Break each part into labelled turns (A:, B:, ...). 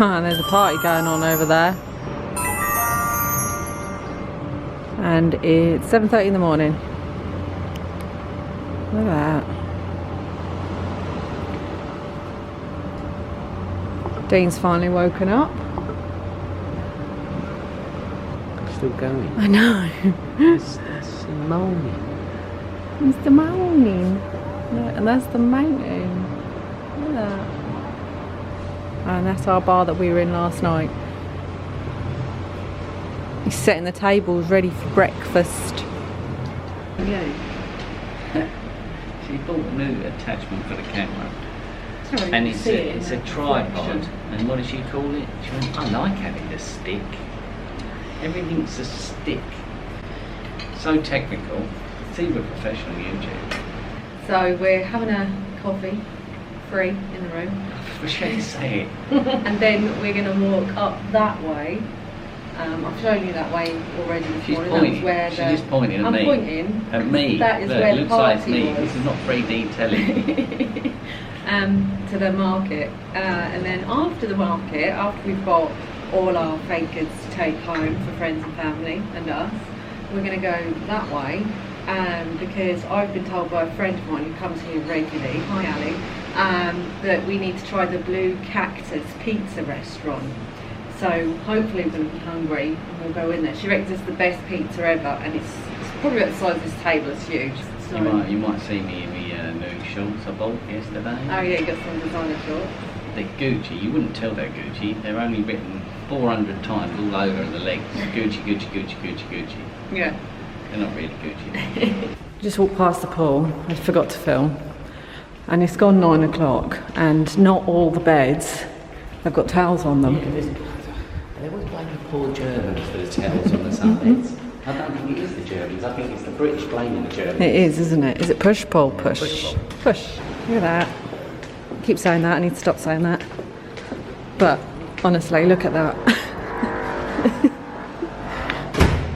A: And there's a party going on over there. And it's 7:30 in the morning. Look at that. Dean's finally woken up.
B: Still going.
A: I know.
B: It's moaning.
A: It's the mountain. Look, and that's the mountain. Look at that. And that's our bar that we were in last night. He's setting the tables ready for breakfast.
B: Yeah. She bought a new attachment for the camera.
A: Sorry,
B: And it's a tripod. And what does she call it? She went, I like having a stick. Everything's a stick. So technical. See, we're professional YouTube.
A: So we're having a coffee, free, in the room.
B: I wish I could say it.
A: And then we're going to walk up that way. I've shown you that way already this
B: She's
A: morning.
B: pointing.
A: Where
B: She's just pointing at
A: I'm
B: me.
A: Pointing.
B: At me.
A: That is
B: Look,
A: where
B: it
A: the
B: looks like it's
A: party
B: me.
A: was.
B: This is not 3D telly.
A: To the market. And then after the market, after we've got all our fake goods to take home for friends and family and us, we're going to go that way. Because I've been told by a friend of mine who comes here regularly, hi Ali, that we need to try the Blue Cactus pizza restaurant. So hopefully we're going to be hungry and we'll go in there. She reckons it's the best pizza ever, and it's probably about the size of this table. It's huge. So,
B: You might see me in the new shorts I bought yesterday.
A: oh yeah, you got some designer shorts.
B: They're Gucci. You wouldn't tell they're Gucci. They're only written 400 times all over the legs. Gucci, Gucci, Gucci, Gucci, Gucci.
A: Yeah.
B: They're not really Gucci.
A: Just walked past the pool. I forgot to film, and it's gone 9 o'clock, and not all the beds have got towels on them.
B: They always blame the poor Germans for the towels on the sunbeds. I don't think it is the Germans. I think it's the British blaming the Germans.
A: It is, isn't it? Is it push, pull, push?
B: Push, pull.
A: Push. Look at that. I keep saying that. I need to stop saying that. But honestly, look at that.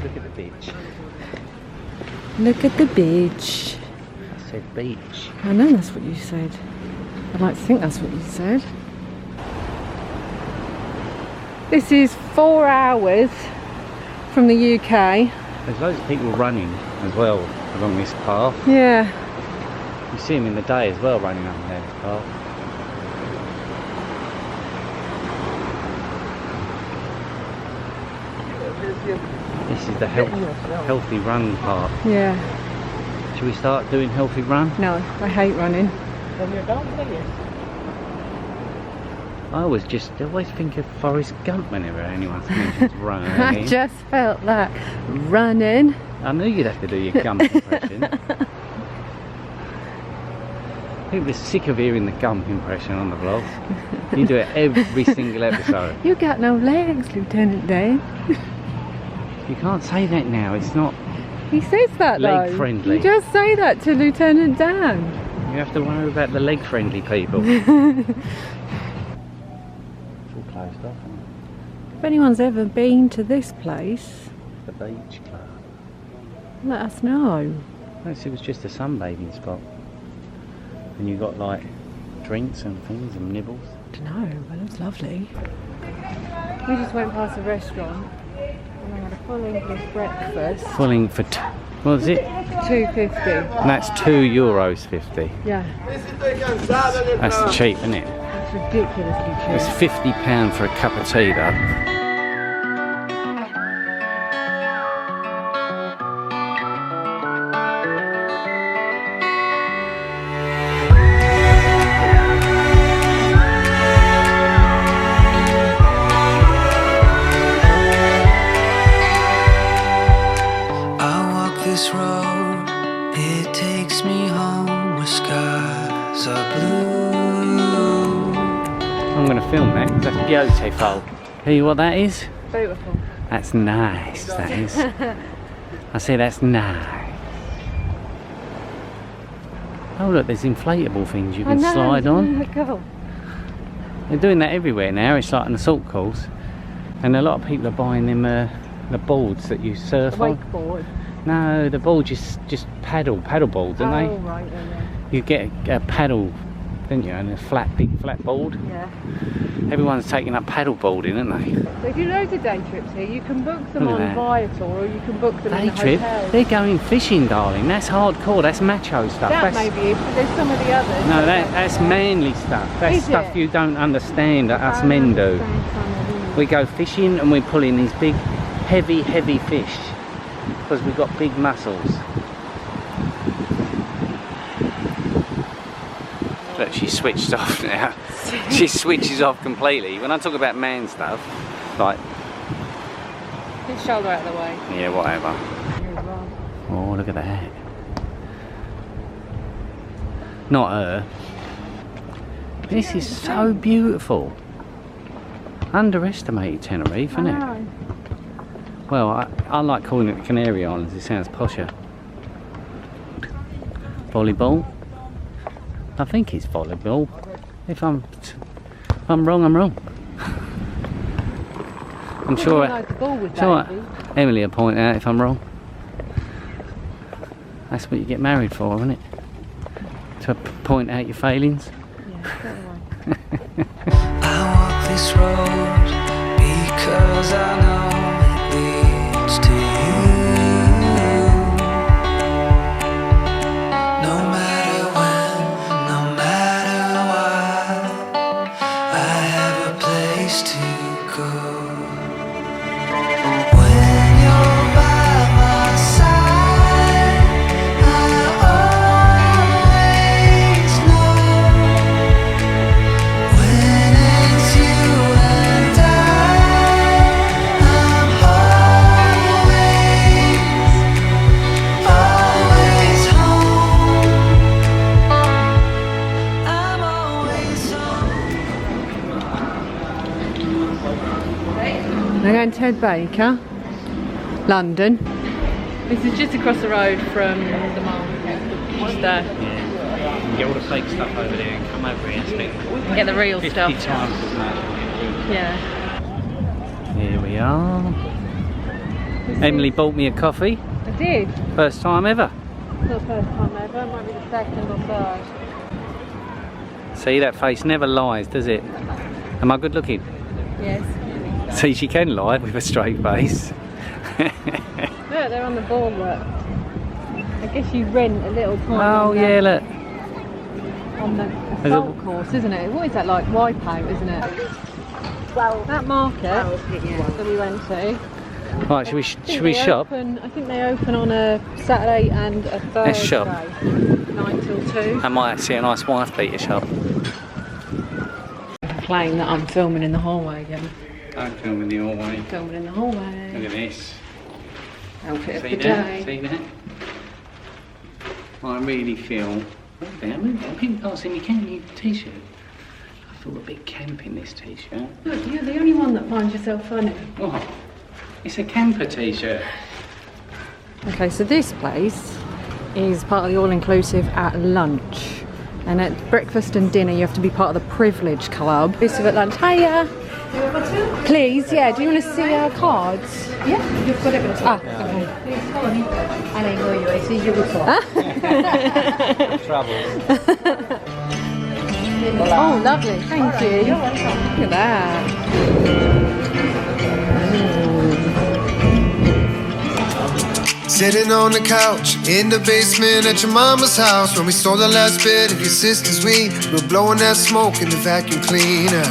B: Look at the beach.
A: Look at the beach.
B: I said beach.
A: I know that's what you said. I'd like to think that's what you said. This is 4 hours from the UK.
B: There's loads of people running as well along this path.
A: Yeah.
B: You see them in the day as well running up and down this path. This is the healthy run part.
A: Yeah.
B: Should we start doing healthy run?
A: No, I hate running.
B: I always think of Forrest Gump whenever anyone mentions running.
A: I just felt that. Running.
B: I knew you'd have to do your Gump impression. People are sick of hearing the Gump impression on the vlogs. You do it every single episode.
A: You got no legs, Lieutenant Dan.
B: You can't say that now, it's not
A: He says that
B: leg
A: though.
B: friendly.
A: You just say that to Lieutenant Dan.
B: You have to worry about the leg friendly people. It's all closed off, isn't it?
A: If anyone's ever been to this place,
B: The beach club.
A: let us know.
B: It was just a sunbathing spot. And you got like drinks and things and nibbles.
A: I don't know, but it was lovely. We just went past a restaurant and I had a full English breakfast.
B: Fulling for, what is it?
A: £2.50.
B: And that's €2.50.
A: Yeah,
B: That's cheap, isn't it?
A: it's ridiculously
B: It's
A: cheap.
B: £50 for a cup of tea though.
C: This road, it takes me home where skies are blue.
B: I'm going to film that because that's beautiful. Hear you what that is?
A: Beautiful.
B: That's nice, that is. I say that's nice. Oh look, there's inflatable things you can slide on.
A: Go.
B: They're doing that everywhere now. It's like an assault course. And a lot of people are buying them the boards that you surf on.
A: Wakeboard.
B: No, the boards just paddle boards, don't they?
A: Oh, right, yeah.
B: You get a paddle didn't you? And a big flat board.
A: Yeah.
B: Everyone's taking up paddle boarding, aren't they?
A: They do loads of day trips here. You can book them
B: Look
A: on
B: at that.
A: Viator, or you can book them in
B: Day
A: the
B: trip?
A: hotels.
B: They're going fishing, darling. That's hardcore. That's macho stuff.
A: That
B: That's,
A: may be it, but there's some of the others.
B: no, that's manly stuff. That's
A: Is
B: stuff
A: it?
B: you don't understand that us
A: I
B: men do.
A: understand some of
B: We go fishing and we pull in these big, heavy fish because we've got big muscles. Look, she switched off now. She switches off completely. When I talk about man stuff, like,
A: His shoulder out of the way.
B: yeah, whatever.
A: Here as well.
B: Oh, look at that. Not her. This is so beautiful. Underestimated Tenerife, isn't it?
A: know.
B: Well, I like calling it the Canary Islands. It sounds posher. Volleyball. I think it's volleyball. If I'm wrong, I'm wrong. I'm sure.
A: Like the ball with
B: Sure,
A: that,
B: Emily will point out if I'm wrong. That's what you get married for, isn't it? To point out your failings.
A: Yeah,
C: I walk this road because I know it leads to you. No matter when, no matter what, I have a place to go. When you're by my side, I always know. When it's you and I'm always home. I'm always home.
A: We're going to Ted Baker, London. This is just across the road from the market. Just
B: Yeah. You can get all the fake stuff over there and come over here and spend
A: get the real
B: 50
A: stuff.
B: times as much.
A: Yeah,
B: Here we are. Emily bought me a coffee.
A: I did.
B: First time ever.
A: Not the first time ever, it might be the second or third.
B: See, that face never lies, does it? Am I good looking?
A: Yes.
B: See, she can lie with a straight face.
A: Look, they're on the boardwalk. I guess you rent a little time
B: Oh
A: on,
B: yeah, look.
A: on the
B: There's a-
A: assault course, isn't it? What is that like? Wipeout, isn't it? Well, that market that we went to.
B: Right, should we shop?
A: I think they open on a Saturday and a Thursday.
B: Let's shop.
A: 9 till 2.
B: I might see a nice wife beater shop.
A: Complain that I'm filming in the hallway again.
B: I'm filming the hallway.
A: Filming in the hallway.
B: Look at this.
A: Outfit of
B: See
A: the
B: that?
A: day.
B: See that? I really feel. Oh, damn it! People can't see me camping t-shirt. I feel a bit camp in this t-shirt.
A: Look, you're the only one that finds yourself funny.
B: What? It's a camper t-shirt.
A: Okay, so this place is part of the all-inclusive at lunch. And at breakfast and dinner you have to be part of the Privilege Club. Inclusive at lunch. Hiya! Please, yeah, do you want to see our cards?
D: Yeah, you've got it.
A: Ah, okay.
D: I know you, I see you before.
B: Trouble.
A: Oh, lovely, thank you.
D: You're welcome.
A: Look at that.
E: Sitting on the couch in the basement at your mama's house when we stole the last bit of your sister's weed. We were blowing that smoke in the vacuum cleaner.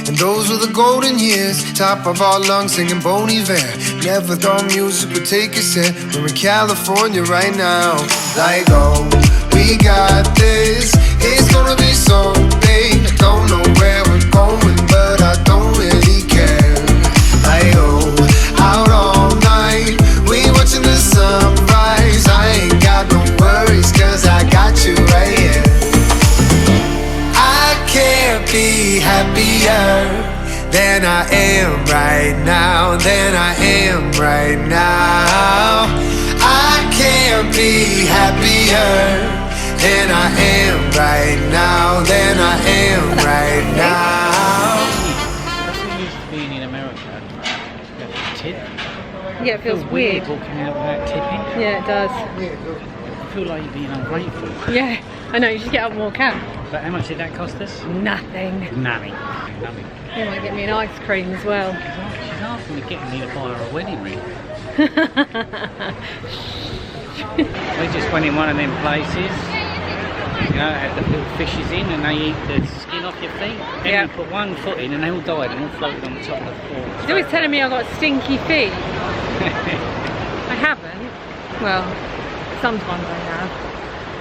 E: And those were the golden years, top of our lungs singing Bon Iver. Never thought music would take us there. We're in California right now. Like, oh, we got this. It's gonna be so big. I don't know where we're going, but I don't really care. Like, oh, out all night, we watching the sunrise. I ain't got no worries, cause I got you right here. I can't be happier than I am right now, than I am right now. I can't be happier than I am right now, than I am right now.
B: That's what used to being in America. Tip.
A: Yeah, it feels weird.
B: Walking out without tipping.
A: Yeah, it does.
B: I feel like you're being ungrateful.
A: Yeah, I know, you should get up and walk out.
B: But how much did that cost us?
A: Nothing.
B: Nothing.
A: You might get me an ice cream as well.
B: She's asking me getting me to buy her a wedding ring. We just went in one of them places, you know, had the little fishes in and they eat the skin off your feet. And
A: Yeah.
B: we put one foot in and they all died and all floated on the top of the floor.
A: He's always telling me I've got stinky feet. I haven't. Well, sometimes I have.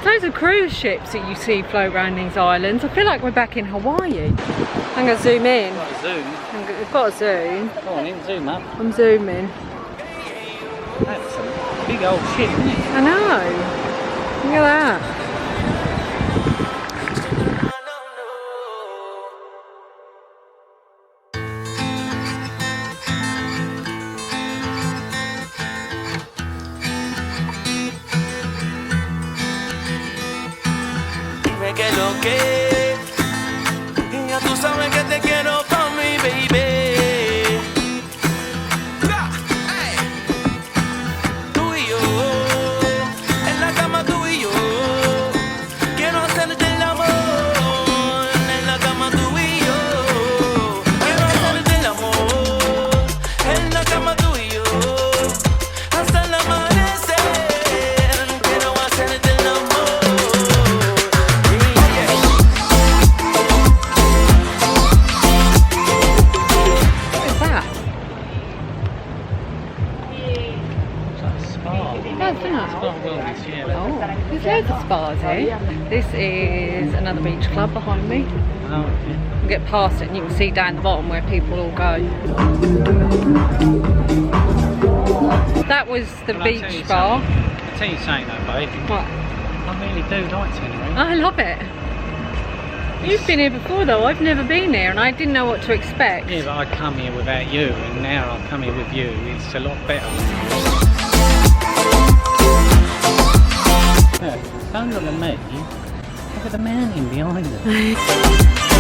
A: There's loads of cruise ships that you see float around these islands. I feel like we're back in Hawaii. I'm going to zoom in.
B: Got a zoom.
A: We've got a zoom.
B: Go on in, zoom up.
A: I'm zooming.
B: That's a big old ship, isn't it?
A: I know. Look at that.
C: Dime que lo que, y ya tú sabes que te quiero pa' mi baby. Tú y yo, en la cama tú y yo, quiero hacerte el amor. En la cama tú y yo, quiero hacerte el amor. En la cama tú y yo, hasta el amanecer, quiero hacerte el amor.
A: Oh, there's loads of spas here. This is another beach club behind me.
B: Oh, yeah.
A: You get past it and you can see down the bottom where people all go. That was the
B: Well, I'll tell you
A: beach bar.
B: something. I'll tell you something though, babe.
A: What?
B: I really do like Tenerife.
A: I love it. You've been here before though, I've never been here and I didn't know what to expect.
B: Yeah, but I come here without you, and now I come here with you. It's a lot better. Look, don't look at me. Look at the mountain behind us.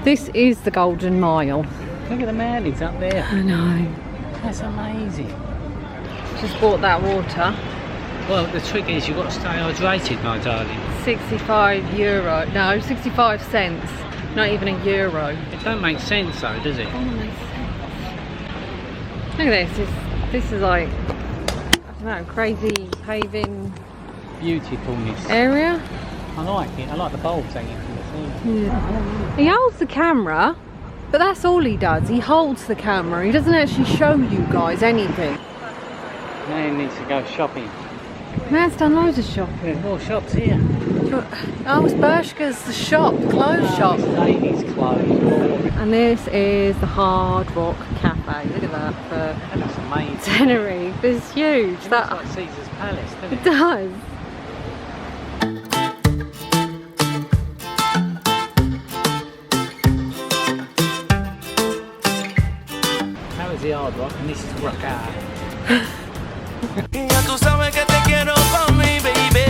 A: This is the Golden Mile.
B: Look at the mountains up there.
A: I know.
B: That's amazing.
A: Just bought that water.
B: Well, the trick is you've got to stay hydrated, my darling.
A: €65. No, 65 cents. Not even a euro.
B: It don't make sense though, does it?
A: Oh, makes sense. Look at this. This is like, I don't know, crazy paving
B: Beautifulness.
A: area.
B: I like it. I like the bulbs hanging from the ceiling.
A: Yeah. He holds the camera, but that's all he does. He holds the camera. He doesn't actually show you guys anything.
B: Man needs to go shopping.
A: Man's done loads of shopping.
B: There's more shops here.
A: Oh, it's Bershka's, the shop, the clothes shop.
B: This lady's clothes.
A: And this is the Hard Rock Cafe. Look at that for
B: That looks amazing.
A: Tenerife. It's huge.
B: It
A: That
B: looks like Caesar's Palace, doesn't
A: it
B: it?
A: does.
B: That was the Hard Rock, and this is Rock Art.
C: Y ya tú sabes que te quiero pa' mi baby.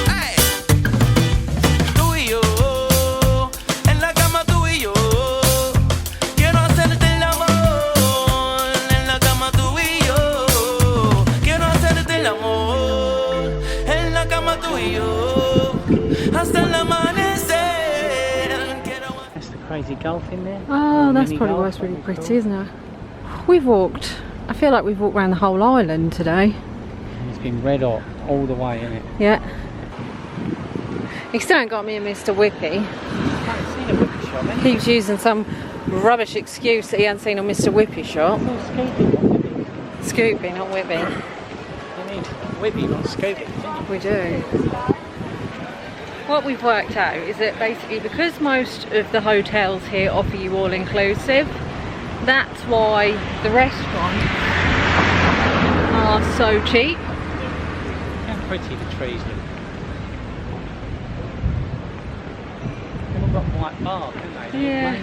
C: Hey. Tú y yo, en la cama tú y yo, quiero hacerte el amor. En la cama tú y yo, quiero hacerte el amor. En la cama tú y yo, hasta el amanecer.
B: That's the crazy golf in there.
A: Oh, that's
B: Mini
A: probably why
B: golf,
A: it's really
B: what
A: pretty,
B: call it.
A: isn't it? We've walked, I feel like we've walked around the whole island today.
B: It's been red hot all the way, isn't it?
A: Yeah. He still ain't got me a Mr. Whippy.
B: I've seen a whippy shop, haven't
A: Keeps using some rubbish excuse that he hadn't seen on Mr. Whippy shop.
B: you? Oh,
A: Scoopy, not Whippy.
B: you need whippy, not scoopy, didn't you?
A: We do. What we've worked out is that basically because most of the hotels here offer you all inclusive, that's why the restaurants are so cheap.
B: How pretty the trees look. They've all got white bark, haven't they? They look
A: Yeah.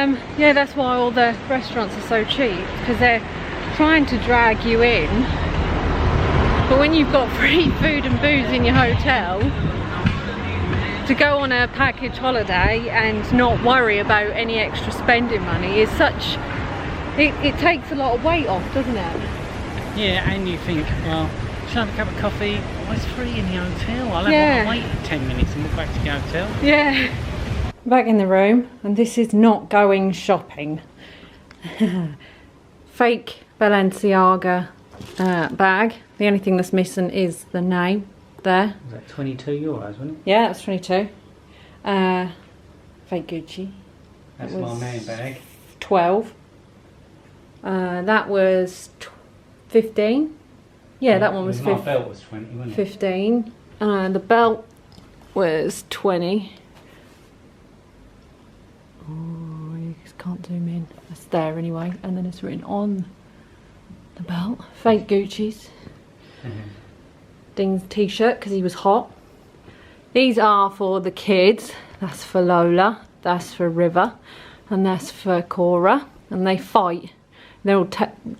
B: amazing.
A: Yeah, that's why all the restaurants are so cheap, because they're trying to drag you in. But when you've got free food and booze in your hotel, to go on a package holiday and not worry about any extra spending money is such, it takes a lot of weight off, doesn't it?
B: Yeah, and you think, well, should I have a cup of coffee? Oh, it's free in the hotel. I'll have
A: Yeah.
B: to wait 10 minutes and walk back to the hotel.
A: Yeah. Back in the room, and this is not going shopping. Fake Balenciaga bag. The only thing that's missing is the name there.
B: Was that €22, wasn't it?
A: Yeah, that's 22. Fake Gucci.
B: That's
A: That
B: my
A: was
B: man bag.
A: 12. That was 15. Yeah, that one was
B: My belt was 20, wasn't it?
A: 15. The belt was 20. Oh, you just can't zoom in. That's there anyway. And then it's written on the belt. Fake Gucci's. Ding's t-shirt because he was hot. These are for the kids. That's for Lola. That's for River. And that's for Cora. And they fight. They're all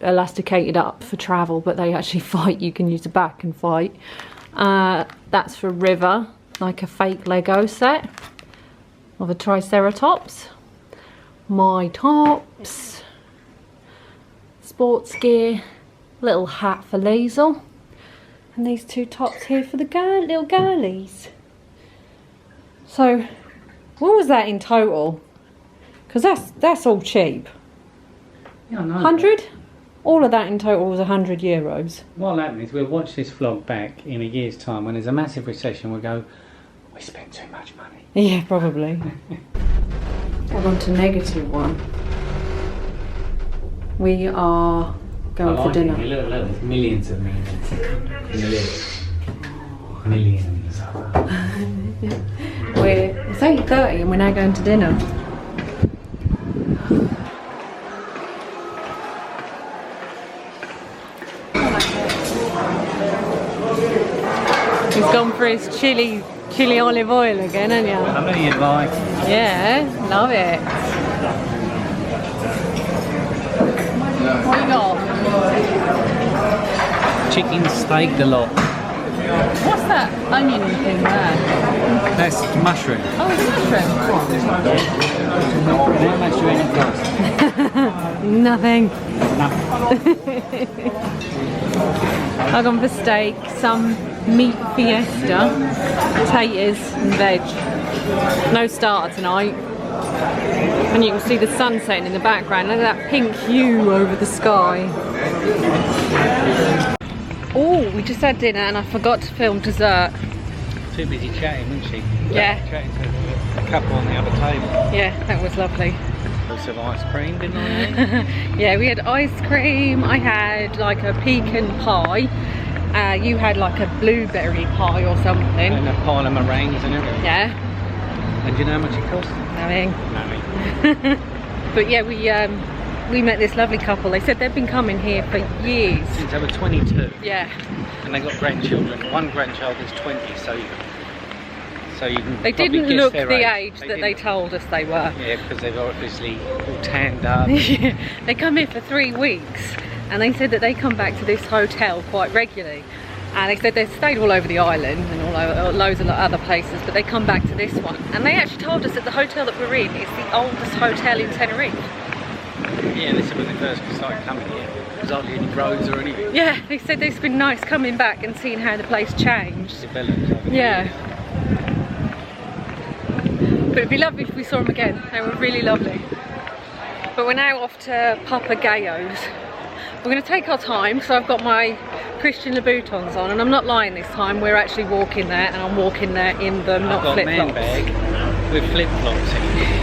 A: elasticated up for travel, but they actually fight. You can use the back and fight. That's for River, like a fake Lego set of a Triceratops. My tops, sports gear, little hat for Liesl, and these two tops here for the little girlies. So, what was that in total? Because that's all cheap.
B: Yeah, I know.
A: 100? All of that in total was €100.
B: What'll happen is we'll watch this vlog back in a year's time when there's a massive recession. We'll go, we spent too much money.
A: Yeah, probably. We're on to -1. We are going for dinner.
B: You look, there's millions of millions. Millions.
A: It's 8:30 and we're now going to dinner. He's gone for his chili olive oil again, hasn't you?
B: I know you'd like.
A: Yeah, love it. What you got?
B: Chicken steak de lot.
A: What's that onion thing there?
B: That's mushroom.
A: Oh, it's mushroom.
B: How much do you eat first?
A: Nothing.
B: Nothing.
A: I've gone for steak, some meat fiesta, potatoes and veg. No starter tonight. And you can see the sun setting in the background. Look at that pink hue over the sky. Oh, we just had dinner and I forgot to film dessert.
B: Too busy chatting, wasn't she?
A: Yeah.
B: Chatting to a couple on the other table.
A: Yeah, that was lovely.
B: Lots of ice cream, didn't I?
A: Yeah, we had ice cream. I had like a pecan pie. You had like a blueberry pie or something.
B: And a pile of meringues and everything.
A: Yeah.
B: And do you know how much it cost?
A: Nothing.
B: Nothing.
A: But yeah, we met this lovely couple. They said they've been coming here for years.
B: Since they were 22.
A: Yeah.
B: And they got grandchildren. One grandchild is 20, so you can
A: They
B: probably
A: didn't
B: guess
A: look
B: their
A: the
B: age.
A: age that they told us they were.
B: Yeah, because they've obviously all tanned up.
A: Yeah. They come here for 3 weeks and they said that they come back to this hotel quite regularly. And they said they've stayed all over the island and all over loads of other places, but they come back to this one. And they actually told us that the hotel that we're in is the oldest hotel in Tenerife.
B: Yeah, this is when they first started coming here. There's hardly any roads or anything.
A: Yeah, they said it's been nice coming back and seeing how the place changed.
B: Developed over the
A: Yeah.
B: years.
A: But it'd be lovely if we saw them again. They were really lovely. But we're now off to Papagayo's. We're going to take our time, so I've got my Christian Louboutins on, and I'm not lying this time. We're actually walking there, and I'm walking there in them, not
B: I've got a man
A: flip-flops.
B: bag with flip-flops in it.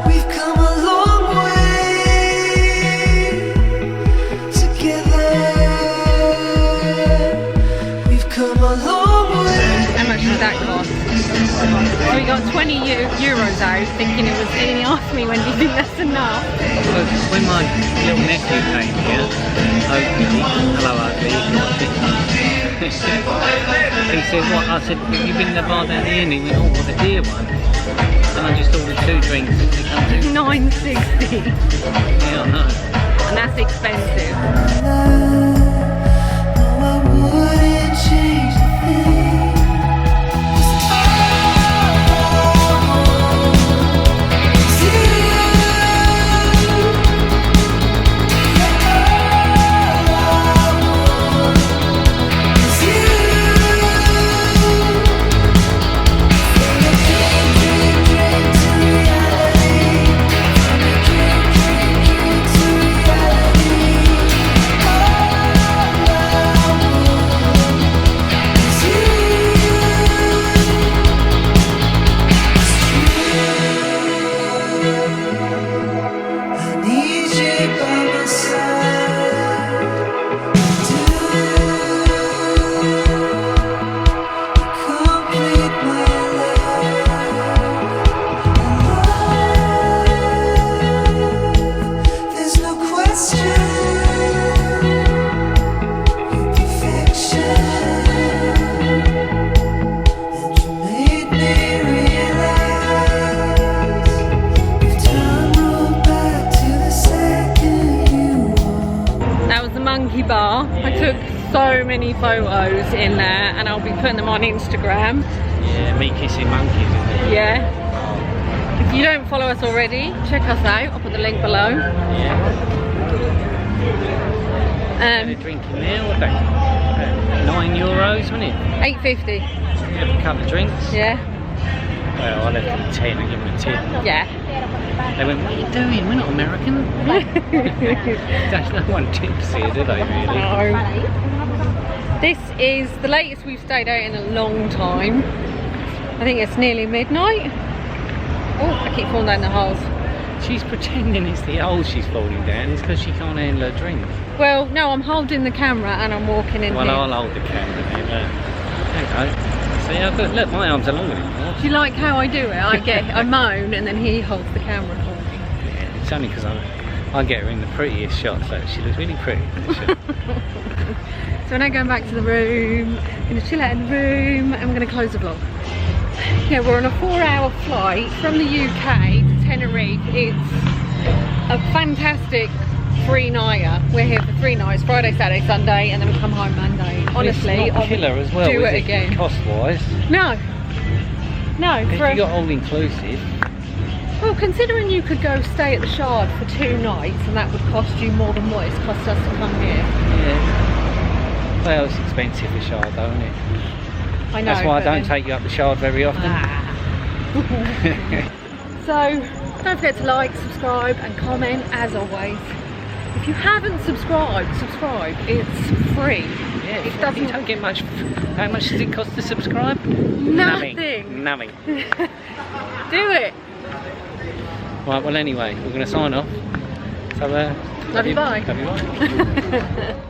E: We've come a long way together.
A: got 20 euros out, thinking it was, and he asked me, when do you think that's enough?
B: Well, when my little nephew came here, Oakley, hello Oakley, he said, what? I said, have you been to the bar down here? And he went, oh, what a dear one. And I just ordered 2 drinks. It comes to
A: $9.60.
B: Yeah, I know.
A: And that's expensive. Bar. I took so many photos in there and I'll be putting them on Instagram.
B: Yeah, me kissing monkeys, isn't it?
A: Yeah. If you don't follow us already, check us out. I'll put the link below.
B: Yeah. They're drinking there, what they? €9, wasn't it?
A: $8.50.
B: Yeah, a couple of drinks.
A: Yeah.
B: Well, I left them 10, I give them a tip.
A: Yeah.
B: They went, what are you doing? We're not American. No one tips here, do they, really?
A: No. This is the latest we've stayed out in a long time. I think it's nearly midnight. Oh, I keep falling down the holes.
B: She's pretending it's the hole she's falling down. It's because she can't handle her drink.
A: Well, no, I'm holding the camera and I'm walking in
B: well,
A: here.
B: I'll hold the camera then. There you go. See, I've got, look, my arms are longer than yours.
A: Do you like how I do it? I moan and then he holds the camera for me.
B: Yeah, it's only because I get her in the prettiest shots. Like, she looks really pretty in the shot.
A: So we're now going back to the room. I'm going to chill out in the room and we're going to close the vlog. Yeah, we're on a 4-hour flight from the UK to Tenerife. It's a fantastic 3-nighter. We're here for 3 nights, Friday, Saturday, Sunday, and then we come home Monday. Honestly,
B: it's not killer as well,
A: do it again.
B: Cost-wise.
A: No. No.
B: If you got all inclusive.
A: Well, considering you could go stay at the Shard for 2 nights and that would cost you more than what it's cost us to come here.
B: Yeah. Well, it's expensive the Shard though, isn't it?
A: I know.
B: That's why I don't take you up the Shard very often.
A: So, don't forget to like, subscribe and comment as always. If you haven't subscribed, subscribe. It's free.
B: Yeah,
A: it doesn't.
B: You don't get much. How much does it cost to subscribe?
A: Nothing.
B: Nothing.
A: Do it.
B: Right, well anyway, we're going to sign off. So,
A: love you, bye.
B: Love you, bye.